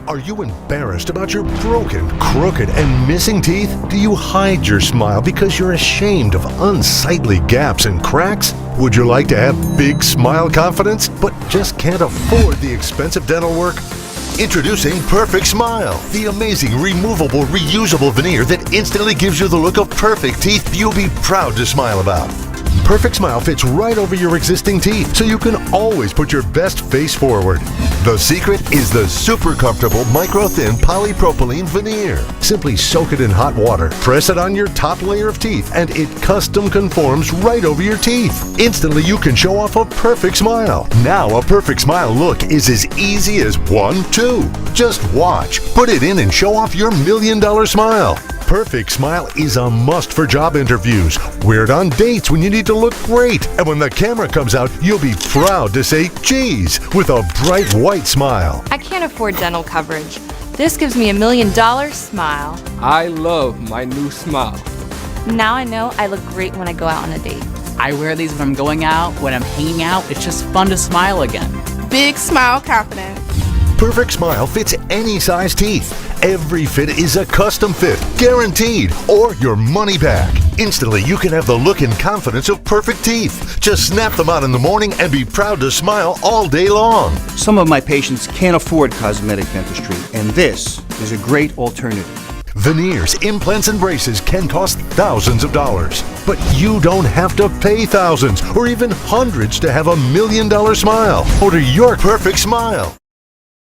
Are you embarrassed about your broken, crooked, and missing teeth? Do you hide your smile because you're ashamed of unsightly gaps and cracks? Would you like to have big smile confidence, but just can't afford the expensive dental work? Introducing Perfect Smile, the amazing removable, reusable veneer that instantly gives you the look of perfect teeth you'll be proud to smile about. Perfect Smile fits right over your existing teeth, so you can always put your best face forward. The secret is the super comfortable micro-thin polypropylene veneer. Simply soak it in hot water, press it on your top layer of teeth, and it custom conforms right over your teeth. Instantly, you can show off a perfect smile. Now, a perfect smile look is as easy as 1, 2. Just watch, put it in, and show off your $1 million smile. Perfect Smile is a must for job interviews. Wear it on dates when you need to look great. And when the camera comes out, you'll be proud to say cheese with a bright white smile. I can't afford dental coverage. This gives me $1 million smile. I love my new smile. Now I know I look great when I go out on a date. I wear these when I'm going out, when I'm hanging out. It's just fun to smile again. Big smile confidence. Perfect Smile fits any size teeth. Every fit is a custom fit, guaranteed, or your money back. Instantly, you can have the look and confidence of perfect teeth. Just snap them out in the morning and be proud to smile all day long. Some of my patients can't afford cosmetic dentistry, and this is a great alternative. Veneers, implants, and braces can cost thousands of dollars. But you don't have to pay thousands or even hundreds to have $1 million smile. Order your Perfect Smile.